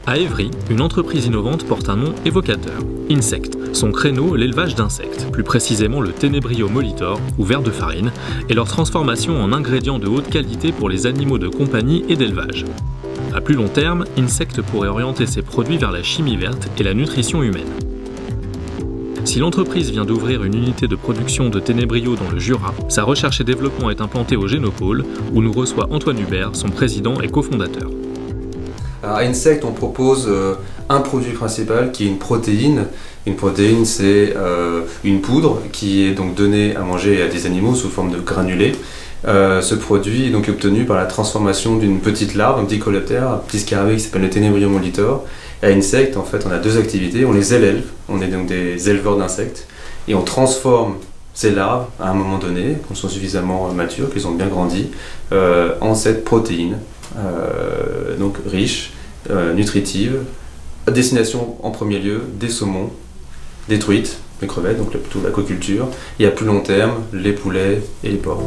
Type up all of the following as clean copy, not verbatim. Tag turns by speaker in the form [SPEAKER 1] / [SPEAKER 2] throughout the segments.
[SPEAKER 1] À Évry, une entreprise innovante porte un nom évocateur, Insect. Son créneau, l'élevage d'insectes, plus précisément le Tenebrio molitor, ou ver de farine, et leur transformation en ingrédients de haute qualité pour les animaux de compagnie et d'élevage. À plus long terme, Insect pourrait orienter ses produits vers la chimie verte et la nutrition humaine. Si l'entreprise vient d'ouvrir une unité de production de Tenebrio dans le Jura, sa recherche et développement est implantée au Génopôle, où nous reçoit Antoine Hubert, son président et cofondateur.
[SPEAKER 2] À Insect, on propose un produit principal qui est une protéine. Une protéine, c'est une poudre qui est donc donnée à manger à des animaux sous forme de granulés. Ce produit est donc obtenu par la transformation d'une petite larve, un petit coléoptère, un petit scarabée qui s'appelle le Tenebrio molitor. À Insect, en fait, on a deux activités. On les élève, on est donc des éleveurs d'insectes, et on transforme ces larves à un moment donné, quand elles sont suffisamment matures, qu'elles ont bien grandi, en cette protéine, donc riche, nutritive, à destination en premier lieu des saumons, des truites, les crevettes, donc plutôt l'aquaculture, et à plus long terme, les poulets et les porcs.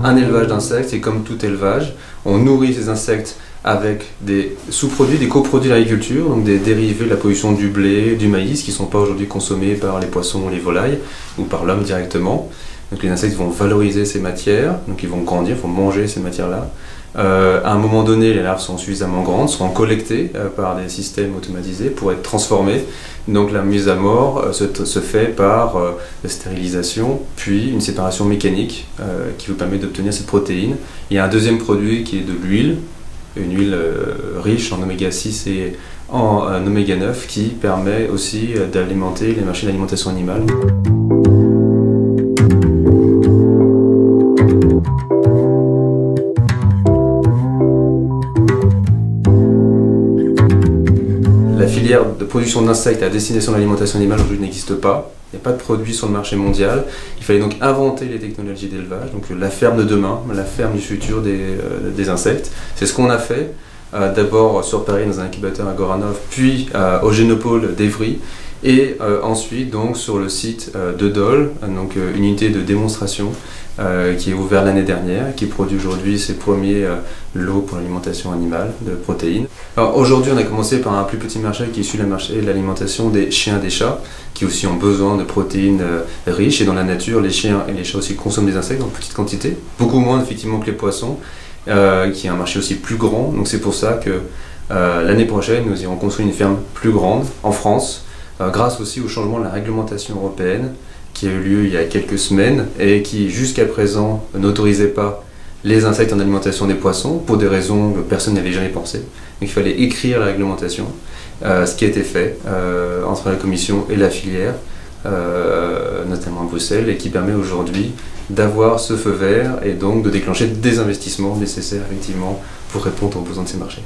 [SPEAKER 2] Un élevage d'insectes, c'est comme tout élevage, on nourrit ces insectes avec des sous-produits, des coproduits de l'agriculture, donc des dérivés de la production du blé, du maïs, qui ne sont pas aujourd'hui consommés par les poissons ou les volailles, ou par l'homme directement. Donc les insectes vont valoriser ces matières, donc ils vont grandir, ils vont manger ces matières-là. À un moment donné, les larves sont suffisamment grandes, seront collectées par des systèmes automatisés pour être transformées. Donc la mise à mort se fait par la stérilisation, puis une séparation mécanique qui vous permet d'obtenir cette protéine. Il y a un deuxième produit qui est de l'huile, une huile riche en oméga 6 et en oméga 9 qui permet aussi d'alimenter les marchés d'alimentation animale. La filière de production d'insectes à destination de l'alimentation animale aujourd'hui n'existe pas. Il n'y a pas de produits sur le marché mondial. Il fallait donc inventer les technologies d'élevage, donc la ferme de demain, la ferme du futur des insectes. C'est ce qu'on a fait, d'abord sur Paris dans un incubateur à Goranov, puis au Génopôle d'Évry, et ensuite donc sur le site de Dole, donc une unité de démonstration qui est ouverte l'année dernière, qui produit aujourd'hui ses premiers lots pour l'alimentation animale de protéines. Alors aujourd'hui, on a commencé par un plus petit marché qui est issu du marché de l'alimentation des chiens et des chats, qui aussi ont besoin de protéines riches, et dans la nature, les chiens et les chats aussi consomment des insectes en petite quantité, beaucoup moins effectivement que les poissons, qui est un marché aussi plus grand. Donc c'est pour ça que l'année prochaine, nous irons construire une ferme plus grande en France, grâce aussi au changement de la réglementation européenne qui a eu lieu il y a quelques semaines et qui jusqu'à présent n'autorisait pas les insectes en alimentation des poissons pour des raisons que personne n'avait jamais pensé. Donc il fallait écrire la réglementation, ce qui a été fait entre la Commission et la filière, notamment à Bruxelles, et qui permet aujourd'hui d'avoir ce feu vert et donc de déclencher des investissements nécessaires effectivement pour répondre aux besoins de ces marchés.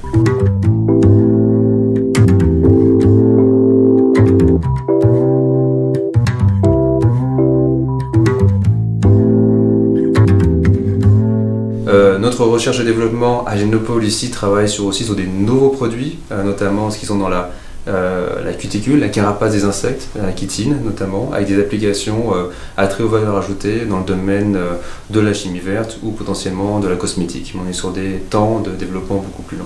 [SPEAKER 2] Notre recherche et développement à Génopôle ici travaille aussi sur des nouveaux produits, notamment ce qui sont dans la cuticule, la carapace des insectes, la chitine notamment, avec des applications à très haute valeur ajoutée dans le domaine de la chimie verte ou potentiellement de la cosmétique. On est sur des temps de développement beaucoup plus longs.